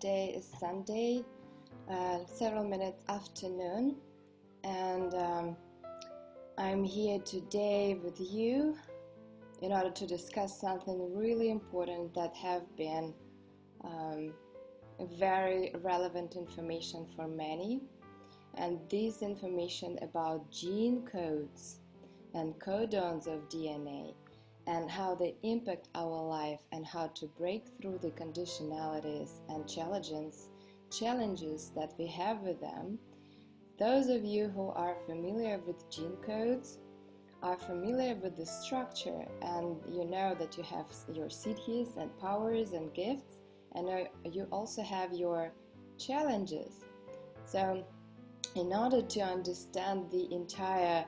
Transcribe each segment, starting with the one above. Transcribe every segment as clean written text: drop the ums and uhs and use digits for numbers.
Today is Sunday, several minutes after noon, and I'm here today with you in order to discuss something really important that have been very relevant information for many, and this information about gene codes and codons of DNA and how they impact our life and how to break through the conditionalities and challenges that we have with them. Those of you who are familiar with gene codes are familiar with the structure, and you know that you have your siddhis and powers and gifts, and you also have your challenges. So in order to understand the entire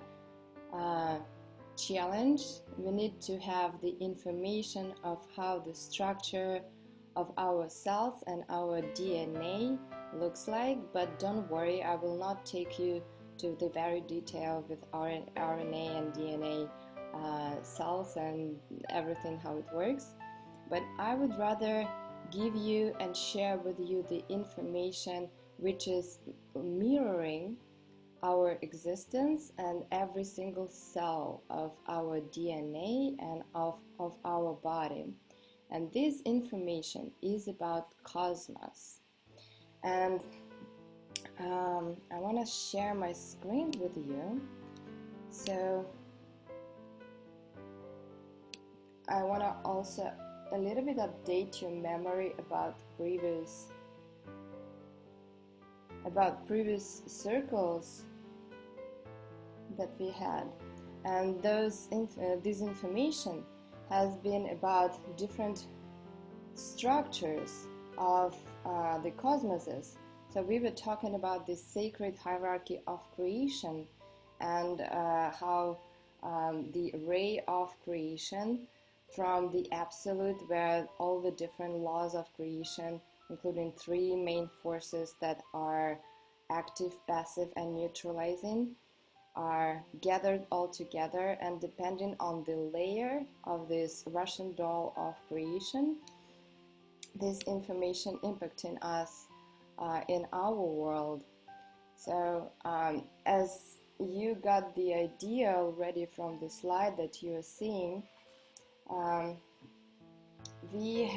challenge, we need to have the information of how the structure of our cells and our DNA looks like. But don't worry, I will not take you to the very detail with RNA and DNA cells and everything how it works, but I would rather give you and share with you the information which is mirroring our existence and every single cell of our DNA and of our body. And this information is about cosmos. And I want to share my screen with you. So I want to also a little bit update your memory about previous circles that we had, and this information has been about different structures of the cosmoses. So we were talking about this sacred hierarchy of creation and how the ray of creation from the absolute, where all the different laws of creation, including three main forces that are active, passive, and neutralizing, are gathered all together, and depending on the layer of this Russian doll of creation, this information impacting us in our world. So as you got the idea already from the slide that you are seeing, we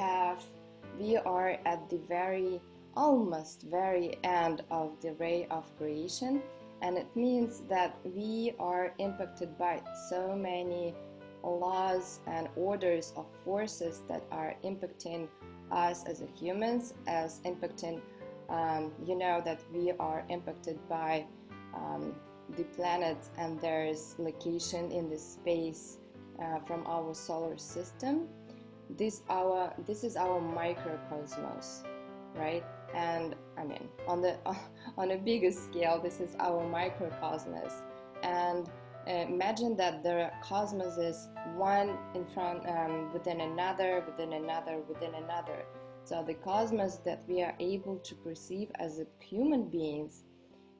are at the almost very end of the ray of creation, and it means that we are impacted by so many laws and orders of forces that are impacting us as humans, as impacting, you know, that we are impacted by the planets and their location in the space from our solar system. This is our microcosmos, right? And I mean, on a bigger scale, this is our microcosmos. And imagine that the cosmos is one in front, within another, within another, within another. So the cosmos that we are able to perceive as human beings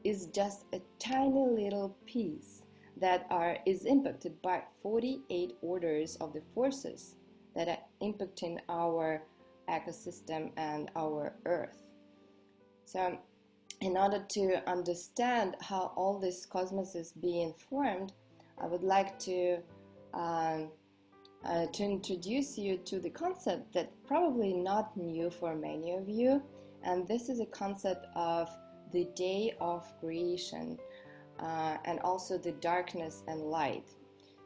is just a tiny little piece that is impacted by 48 orders of the forces that are impacting our ecosystem and our Earth. So in order to understand how all this cosmos is being formed, I would like to introduce you to the concept that probably not new for many of you, and this is a concept of the day of creation, and also the darkness and light.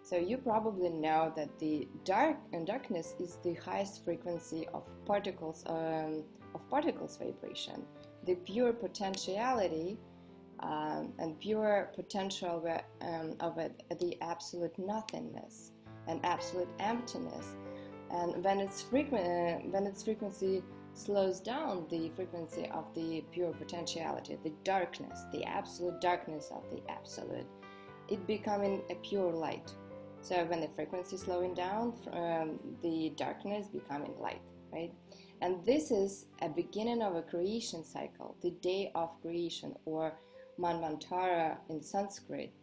So you probably know that the darkness is the highest frequency of particles vibration, the pure potentiality and pure potential of it, the absolute nothingness and absolute emptiness. And when its frequency slows down, the frequency of the pure potentiality, the darkness, the absolute darkness of the absolute, it becoming a pure light. So when the frequency is slowing down, the darkness becoming light, right? And this is a beginning of a creation cycle, the day of creation, or Manvantara in Sanskrit.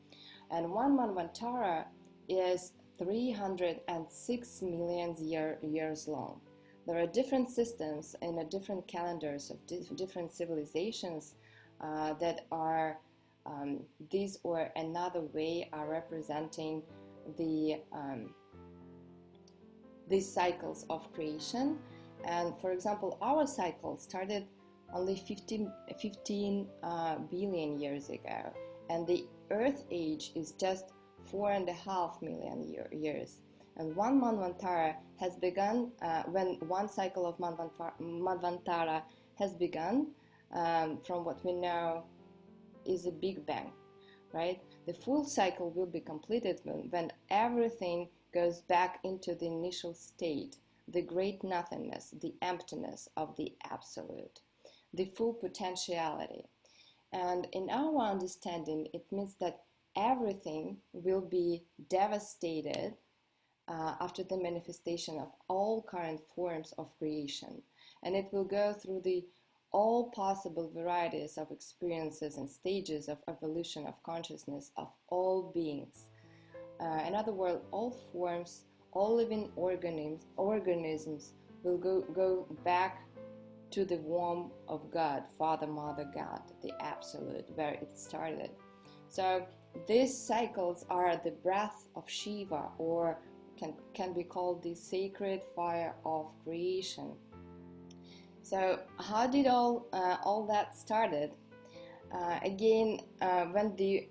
And one Manvantara is 306 million years long. there are different systems and different calendars of different civilizations that are this or another way are representing these cycles of creation. And for example, our cycle started only 15 billion years ago, and the Earth age is just 4.5 million years. And one Manvantara has begun when one cycle of Manvantara has begun, from what we know is a Big Bang, right? The full cycle will be completed when everything goes back into the initial state, the great nothingness, the emptiness of the absolute, the full potentiality. And in our understanding, it means that everything will be devastated after the manifestation of all current forms of creation. And it will go through all possible varieties of experiences and stages of evolution of consciousness of all beings. In other words, all forms, all living organisms will go back to the womb of God, Father, Mother, God, the Absolute, where it started. So these cycles are the breath of Shiva, or can be called the sacred fire of creation. So how did all that started? Again, when the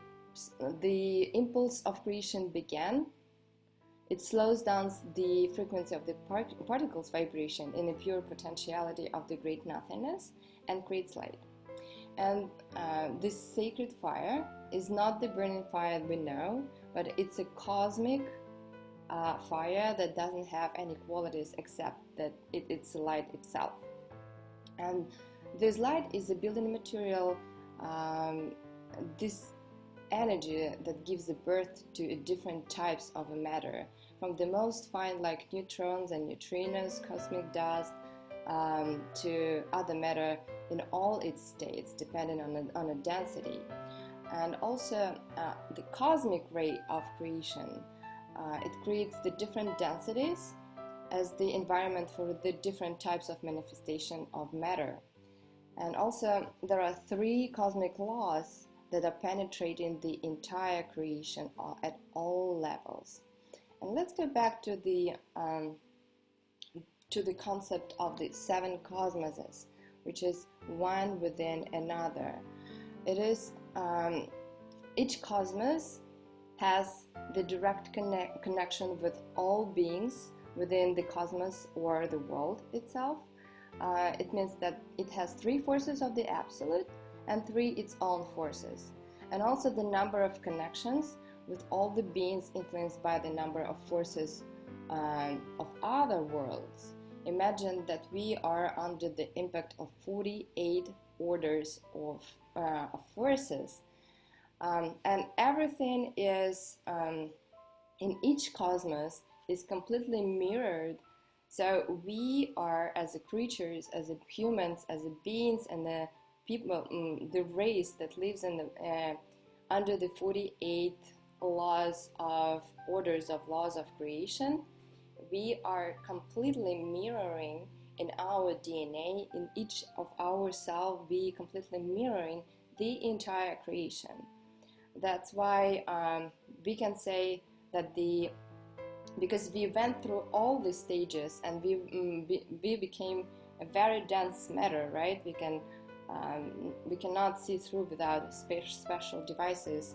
impulse of creation began, it slows down the frequency of the particles' vibration in the pure potentiality of the great nothingness and creates light. And this sacred fire is not the burning fire we know, but it's a cosmic fire that doesn't have any qualities except that it's light itself. And this light is a building material, this energy that gives birth to different types of matter, from the most fine like neutrons and neutrinos, cosmic dust, to other matter in all its states, depending on the density. And also the cosmic ray of creation, it creates the different densities as the environment for the different types of manifestation of matter. And also there are 3 cosmic laws that are penetrating the entire creation at all levels. And let's go back to the concept of the 7 cosmoses, which is one within another. It is each cosmos has the direct connection with all beings within the cosmos or the world itself. It means that it has 3 forces of the absolute and 3 its own forces, and also the number of connections with all the beings influenced by the number of forces of other worlds. Imagine that we are under the impact of 48 orders of forces, and everything is in each cosmos is completely mirrored. So we are, as creatures, as humans, as beings, and the people, the race that lives in under the 48 laws of laws of creation, we are completely mirroring in our DNA, in each of our cells, we completely mirroring the entire creation. That's why we can say that because we went through all the stages and we became a very dense matter, right? We cannot see through without special devices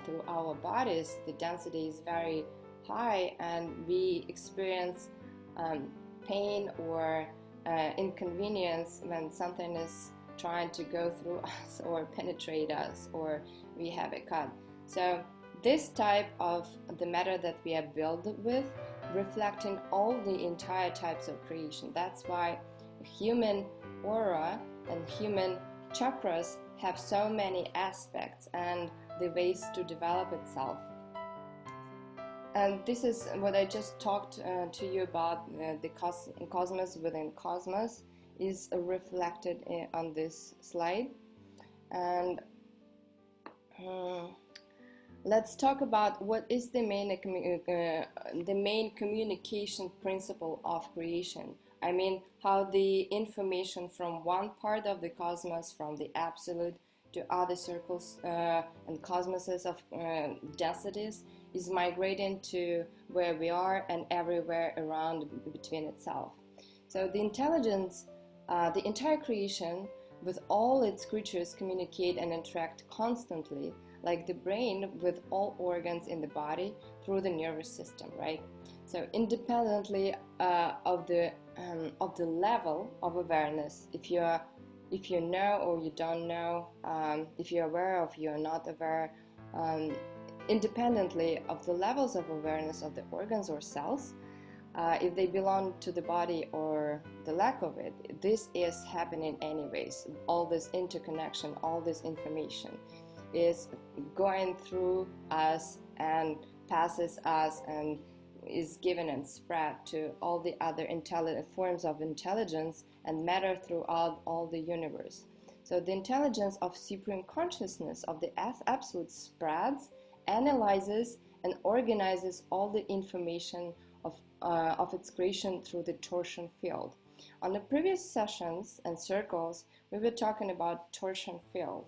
through our bodies. The density is very high, and we experience pain or inconvenience when something is trying to go through us or penetrate us, or we have a cut. So this type of the matter that we are built with, reflecting all the entire types of creation. That's why human aura and human chakras have so many aspects and the ways to develop itself. And this is what I just talked to you about. The cosmos within cosmos is reflected on this slide. And let's talk about what is the main communication principle of creation. I mean, how the information from one part of the cosmos, from the absolute to other circles and cosmoses of densities, is migrating to where we are and everywhere around between itself. So the intelligence, the entire creation with all its creatures communicate and interact constantly, like the brain with all organs in the body through the nervous system, right? So independently of the level of awareness, if you know or you don't know, if you're aware or if you're not aware, independently of the levels of awareness of the organs or cells, if they belong to the body or the lack of it, this is happening anyways. All this interconnection, all this information is going through us and passes us and is given and spread to all the other forms of intelligence and matter throughout all the universe. So the intelligence of supreme consciousness of the absolute spreads, analyzes, and organizes all the information of its creation through the torsion field. On the previous sessions and circles, we were talking about torsion field,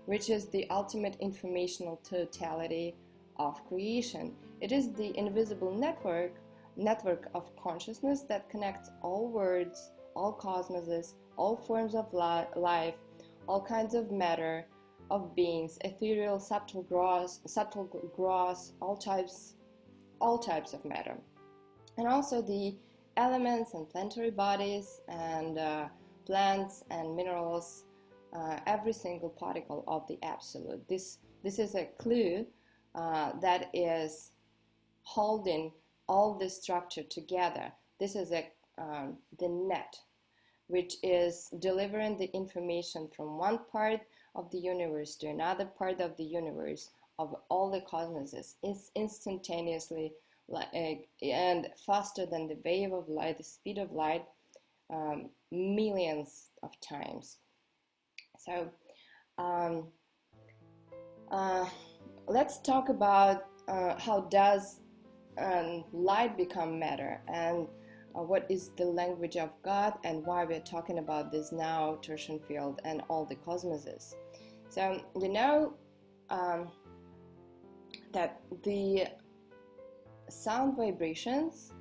which is the ultimate informational totality of creation. It is the invisible network of consciousness that connects all worlds, all cosmoses, all forms of life, all kinds of matter, of beings, ethereal, subtle, gross, all types of matter. And also the elements and planetary bodies and plants and minerals, every single particle of the absolute. This is a clue that is holding all this structure together. This is the net, which is delivering the information from one part of the universe to another part of the universe of all the cosmoses. It's instantaneously and faster than the wave of light, the speed of light, millions of times. So let's talk about how does light become matter, and what is the language of God, and why we're talking about this now, torsion field and all the cosmoses. So you know that the sound vibrations,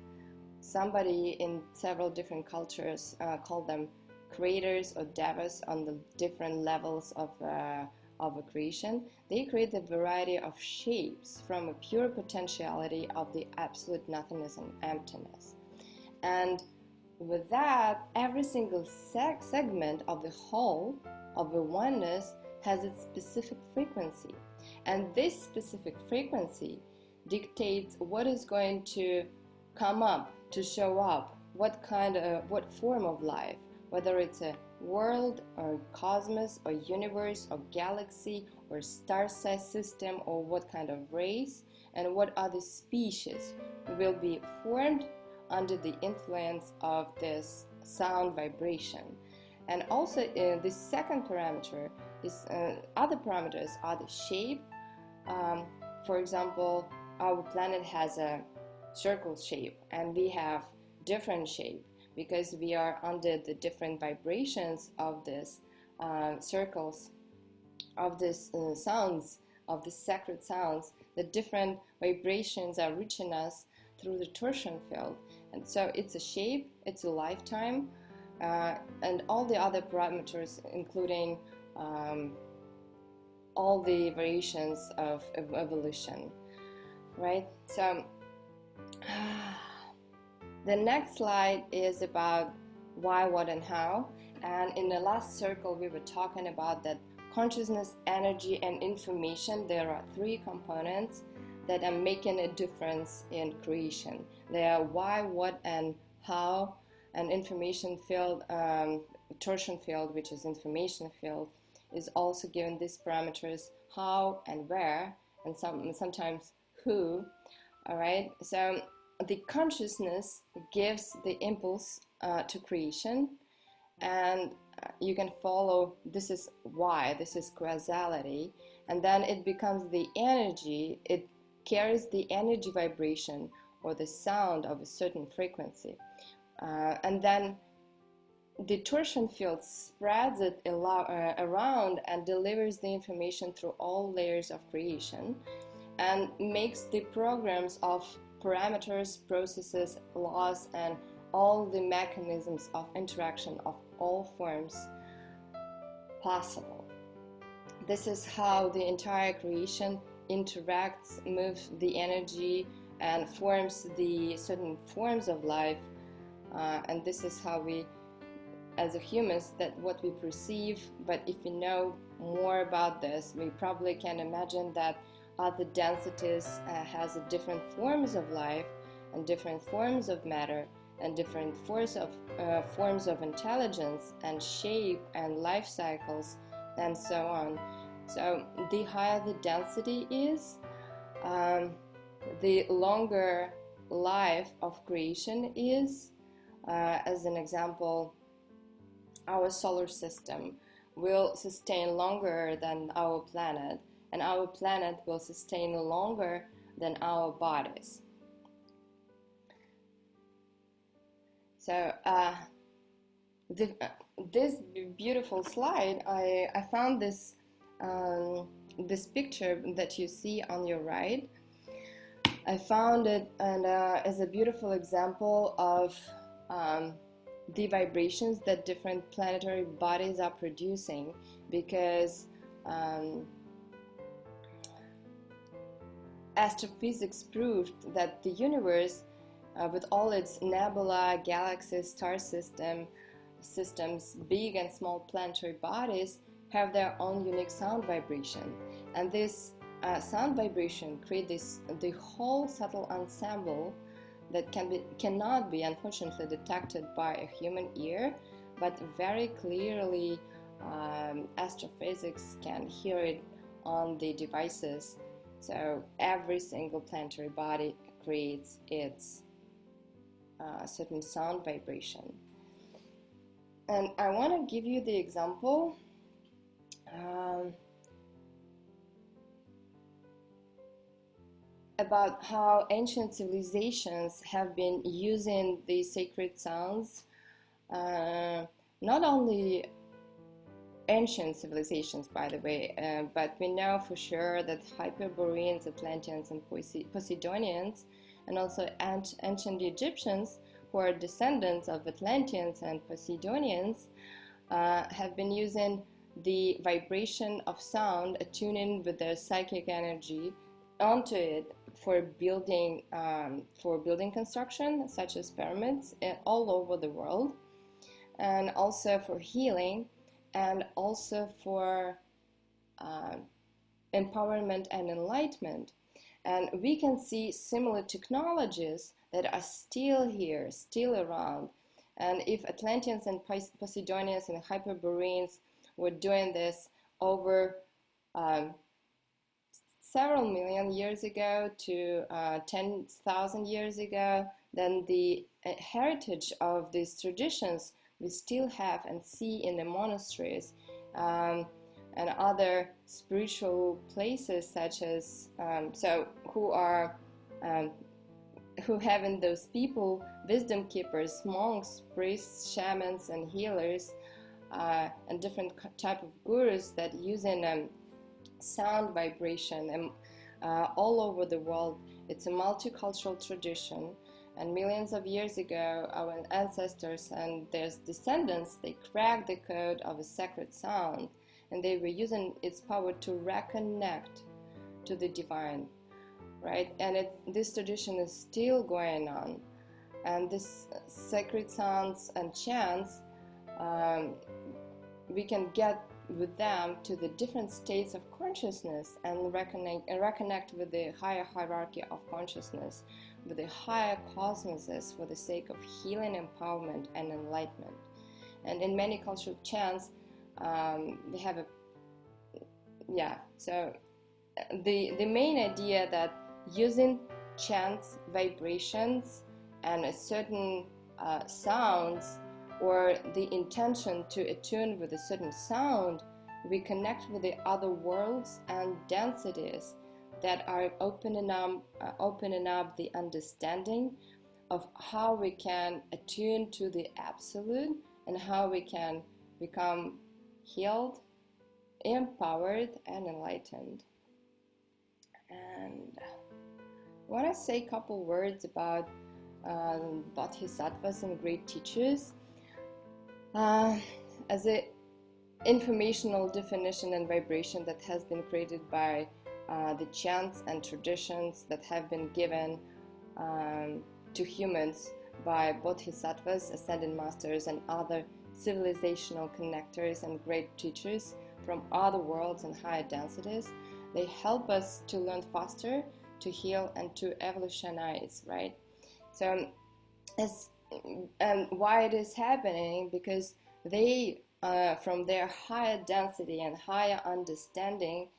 somebody in several different cultures call them creators or devas on the different levels of a creation. They create a variety of shapes from a pure potentiality of the absolute nothingness and emptiness. And with that, every single segment of the whole, of the oneness, has its specific frequency. And this specific frequency dictates what is going to come up, to show up, what form of life, whether it's a world or cosmos or universe or galaxy or star-sized system, or what kind of race and what other species will be formed under the influence of this sound vibration. And also the second parameter is other parameters are the shape. For example, our planet has a circle shape and we have different shape because we are under the different vibrations of this circles, of this sounds, of the sacred sounds. The different vibrations are reaching us through the torsion field, and so it's a shape, it's a lifetime, and all the other parameters, including all the variations of evolution, right? So the next slide is about why, what, and how. And in the last circle, we were talking about that consciousness, energy, and information. There are three components that are making a difference in creation. They are why, what, and how. And information field, torsion field, which is information field, is also given these parameters: how and where, and sometimes who. All right. So the consciousness gives the impulse to creation, and you can follow, this is why, this is causality, and then it becomes the energy, it carries the energy vibration or the sound of a certain frequency. And then the torsion field spreads it around and delivers the information through all layers of creation and makes the programs of parameters, processes, laws, and all the mechanisms of interaction of all forms possible. This is how the entire creation interacts, moves the energy, and forms the certain forms of life. And this is how we, as a humans, that what we perceive. But if we know more about this, we probably can imagine that other densities has different forms of life and different forms of matter and different forms of intelligence and shape and life cycles and so on. So the higher the density is, the longer life of creation is. As an example, our solar system will sustain longer than our planet, and our planet will sustain longer than our bodies. So this beautiful slide, I found this this picture that you see on your right. I found it and as a beautiful example of the vibrations that different planetary bodies are producing, because astrophysics proved that the universe, with all its nebula, galaxies, star systems, big and small planetary bodies, have their own unique sound vibration. And this sound vibration creates the whole subtle ensemble that cannot be unfortunately detected by a human ear, but very clearly astrophysics can hear it on the devices. So every single planetary body creates its certain sound vibration. And I want to give you the example about how ancient civilizations have been using these sacred sounds. Not only ancient civilizations, by the way, but we know for sure that Hyperboreans, Atlanteans, and Poseidonians, and also ancient Egyptians, who are descendants of Atlanteans and Poseidonians, have been using the vibration of sound, attuning with their psychic energy onto it for building construction, such as pyramids, all over the world, and also for healing, and also for empowerment and enlightenment. And we can see similar technologies that are still here, still around. And if Atlanteans and Poseidonians and Hyperboreans were doing this over several million years ago to 10,000 years ago, then the heritage of these traditions we still have and see in the monasteries and other spiritual places, such as who have in those people wisdom keepers, monks, priests, shamans, and healers, and different type of gurus that using sound vibration and all over the world. It's a multicultural tradition, and millions of years ago our ancestors and their descendants, they cracked the code of a sacred sound, and they were using its power to reconnect to the divine, right? And this tradition is still going on, and this sacred sounds and chants, we can get with them to the different states of consciousness and reconnect with the higher hierarchy of consciousness, with the higher cosmoses, for the sake of healing, empowerment, and enlightenment. And in many cultural chants, they have so the main idea that using chants, vibrations, and a certain sounds, or the intention to attune with a certain sound, we connect with the other worlds and densities that are opening up the understanding of how we can attune to the absolute and how we can become healed, empowered, and enlightened. And I want to say a couple words about bodhisattvas and great teachers. As an informational definition and vibration that has been created by the chants and traditions that have been given to humans by bodhisattvas, ascended masters, and other civilizational connectors and great teachers from other worlds and higher densities. They help us to learn faster, to heal, and to evolutionize, right? So, and why it is happening? Because they, from their higher density and higher understanding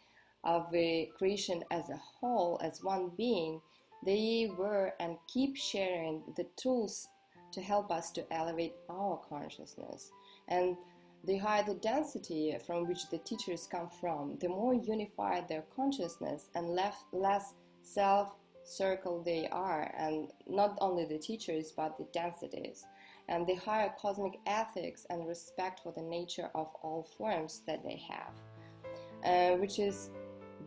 of the creation as a whole, as one being, they were and keep sharing the tools to help us to elevate our consciousness. And the higher the density from which the teachers come from, the more unified their consciousness and less self-circle they are, and not only the teachers but the densities, and the higher cosmic ethics and respect for the nature of all forms that they have, which is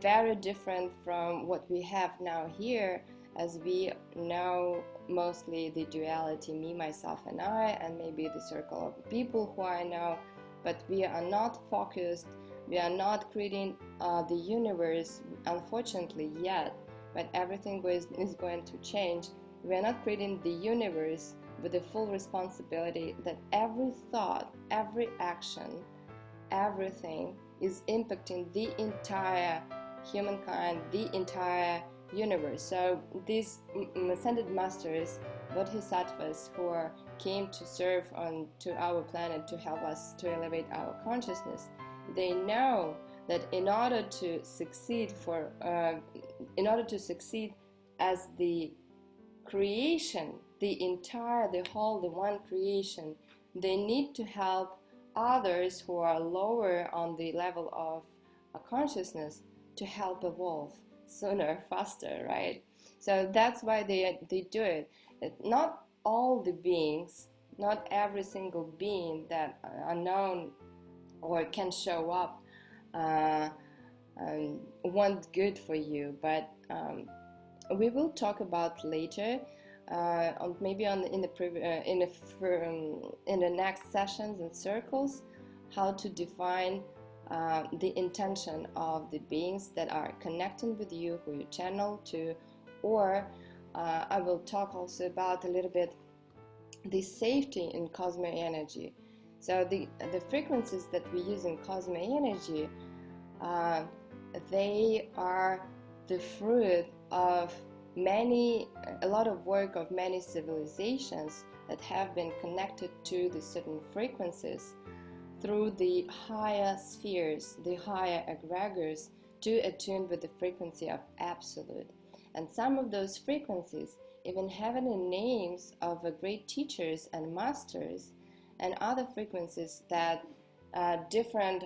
very different from what we have now here, as we know mostly the duality, me, myself, and I, and maybe the circle of people who I know, but we are not focused, we are not creating the universe, unfortunately, yet, but everything is going to change. We are not creating the universe with the full responsibility that every thought, every action, everything is impacting the entire humankind, the entire universe. So these ascended masters, bodhisattvas, who came to serve to our planet to help us to elevate our consciousness, they know that in order to succeed as the creation, the whole, the one creation, they need to help others who are lower on the level of consciousness to help evolve sooner, faster, right? So that's why they do it. Not all the beings, not every single being that are known or can show up want good for you, but we will talk about later, in the next sessions and circles, how to define the intention of the beings that are connecting with you, who you channel to, or I will talk also about a little bit the safety in CosmoEnergy. So the frequencies that we use in CosmoEnergy, they are the fruit of a lot of work of many civilizations that have been connected to the certain frequencies through the higher spheres, the higher egregores, to attune with the frequency of absolute. And some of those frequencies even having the names of great teachers and masters, and other frequencies that different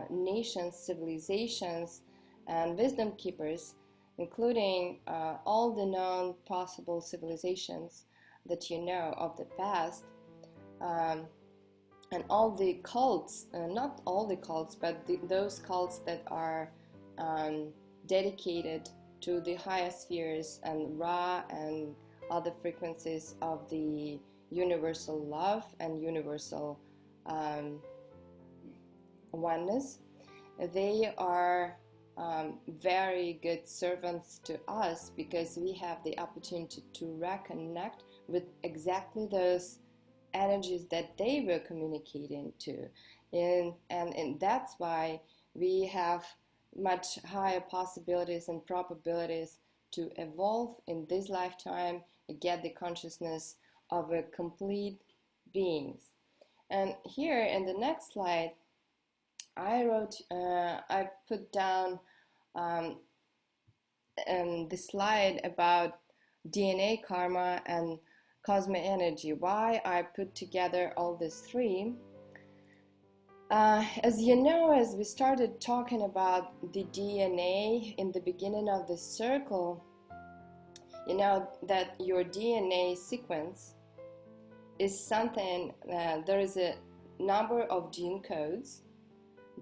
nations, civilizations, and wisdom keepers, including all the known possible civilizations that you know of the past, and all the cults, not all the cults, but those cults that are dedicated to the higher spheres and Ra and other frequencies of the universal love and universal oneness. They are very good servants to us, because we have the opportunity to reconnect with exactly those energies that they were communicating to, and that's why we have much higher possibilities and probabilities to evolve in this lifetime and get the consciousness of a complete beings. And here in the next slide, I put down the slide about DNA karma and CosmoEnergy. Why I put together all these three. As you know, as we started talking about the DNA in the beginning of the circle, You know that your DNA sequence is something, there is a number of gene codes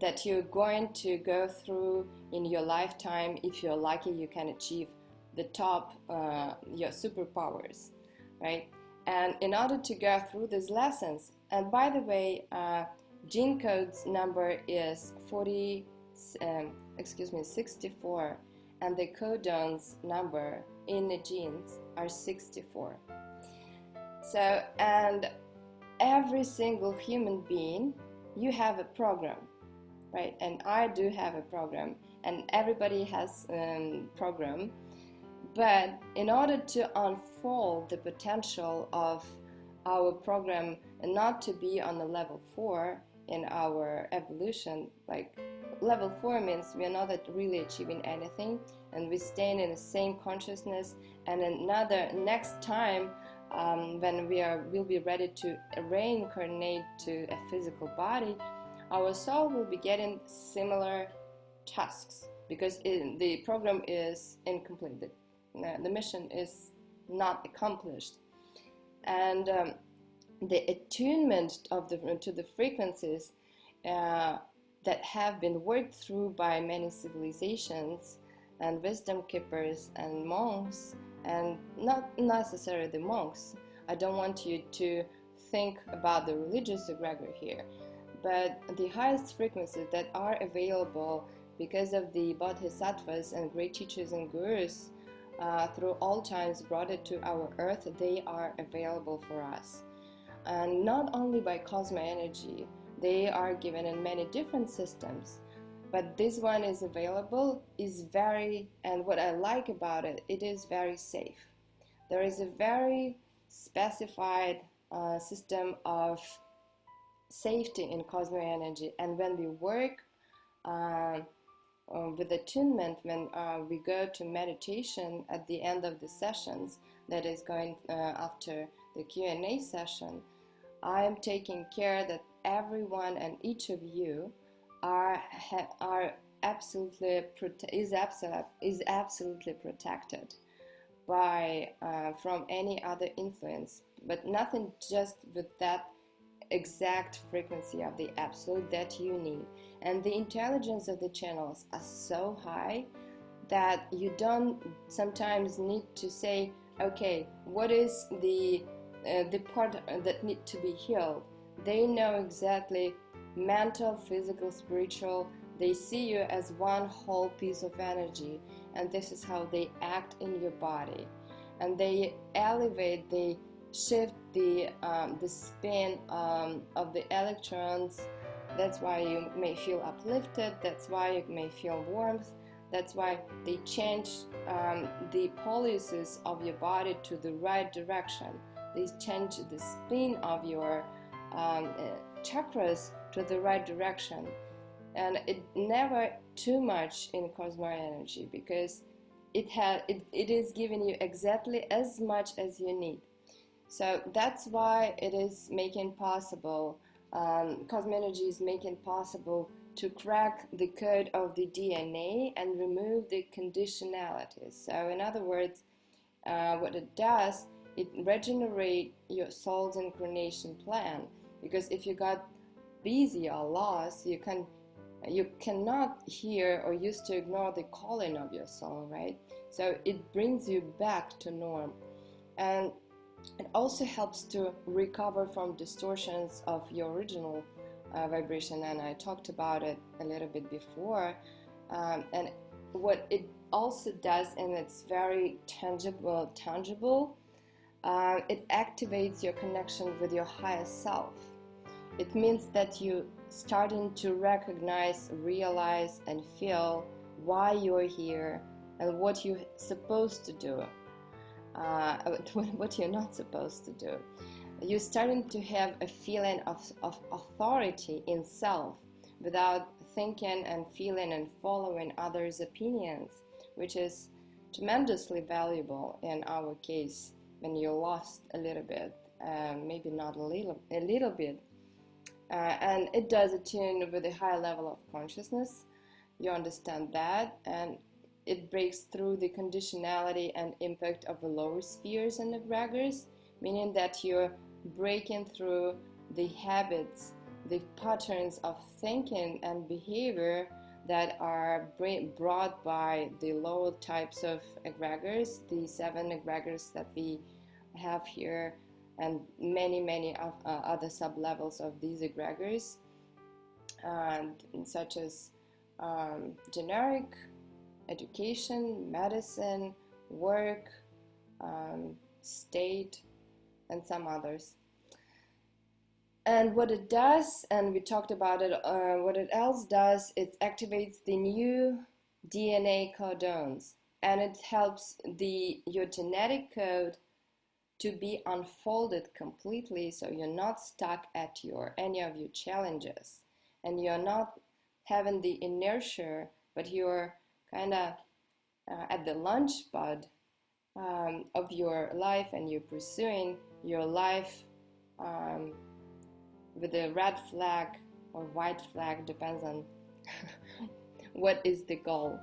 that you're going to go through in your lifetime. If you're lucky, you can achieve the top, your superpowers, right? And in order to go through these lessons, and by the way, gene codes number is 64, and the codons number in the genes are 64. So, and every single human being, you have a program, right? And I do have a program, and everybody has a program. But in order to unfold the potential of our program and not to be on the level 4 in our evolution, like level 4 means we're not really achieving anything, and we staying in the same consciousness, and another next time when we'll be ready to reincarnate to a physical body, our soul will be getting similar tasks because the program is incomplete. The mission is not accomplished, and the attunement to the frequencies that have been worked through by many civilizations and wisdom keepers and monks, and not necessarily the monks. I don't want you to think about the religious egregor here, but the highest frequencies that are available because of the bodhisattvas and great teachers and gurus through all times brought it to our earth, they are available for us. And not only by CosmoEnergy, they are given in many different systems, but this one is available, and what I like about it, it is very safe. There is a very specified system of safety in CosmoEnergy, and when we work with attunement, when we go to meditation at the end of the sessions, that is going after the Q&A session, I am taking care that everyone and each of you are absolutely protected by from any other influence, but nothing, just with that exact frequency of the absolute that you need. And the intelligence of the channels are so high that you don't sometimes need to say, okay, what is the part that need to be healed? They know exactly, mental, physical, spiritual. They see you as one whole piece of energy, and this is how they act in your body. And they elevate, they shift the spin of the electrons. That's why you may feel uplifted, that's why you may feel warmth, that's why they change the policies of your body to the right direction. They change the spin of your chakras to the right direction. And it never too much in CosmoEnergy, because it is giving you exactly as much as you need. So that's why it is making possible, CosmoEnergy is making possible to crack the code of the DNA and remove the conditionalities. So in other words, what it does, it regenerates your soul's incarnation plan. Because if you got busy or lost, you cannot hear or used to ignore the calling of your soul, right? So it brings you back to norm. And it also helps to recover from distortions of your original vibration, and I talked about it a little bit before. And what it also does, and it's very tangible, it activates your connection with your higher self. It means that you starting to recognize, realize, and feel why you're here and what you're supposed to do. What you're not supposed to do. You're starting to have a feeling of authority in self without thinking and feeling and following others' opinions, which is tremendously valuable in our case when you're lost a little bit, maybe not a little bit. And it does attune with a high level of consciousness. You understand that, and it breaks through the conditionality and impact of the lower spheres and egregores, meaning that you're breaking through the habits, the patterns of thinking and behavior that are brought by the lower types of egregores, the 7 egregores that we have here, and many other sub-levels of these egregores, such as generic, education, medicine, work, state, and some others. And what it does, and we talked about it, what it else does, it activates the new DNA codons, and it helps your genetic code to be unfolded completely, so you're not stuck at any of your challenges, and you're not having the inertia, but you're kind of at the launch pad of your life, and you're pursuing your life with a red flag or white flag, depends on what is the goal.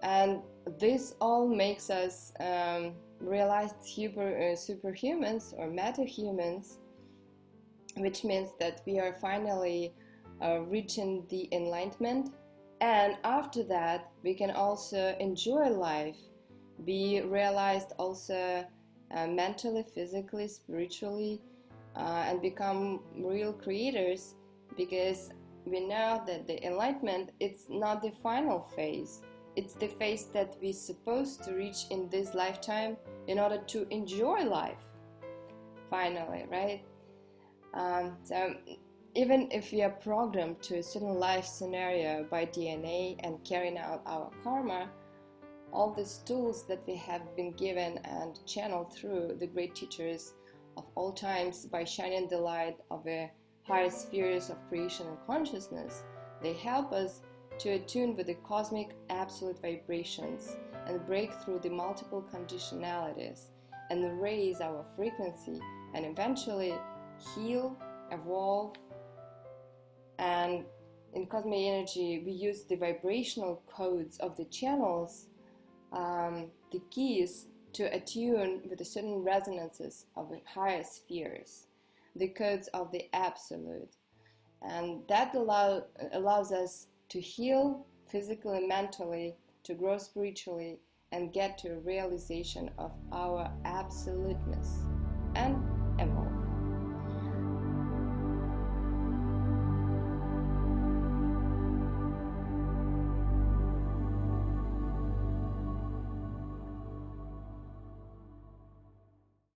And this all makes us realized superhumans or metahumans, which means that we are finally reaching the enlightenment, and after that we can also enjoy life, be realized also mentally, physically, spiritually, and become real creators, because we know that the enlightenment, it's not the final phase. It's the phase that we're supposed to reach in this lifetime in order to enjoy life, finally, right? So even if we are programmed to a certain life scenario by DNA and carrying out our karma, all these tools that we have been given and channeled through the great teachers of all times by shining the light of the higher spheres of creation and consciousness, they help us to attune with the cosmic absolute vibrations and break through the multiple conditionalities and raise our frequency and eventually heal, evolve. And in CosmoEnergy, we use the vibrational codes of the channels, the keys, to attune with the certain resonances of the higher spheres, the codes of the absolute. And that allows us to heal physically and mentally, to grow spiritually, and get to a realization of our absoluteness and evolve.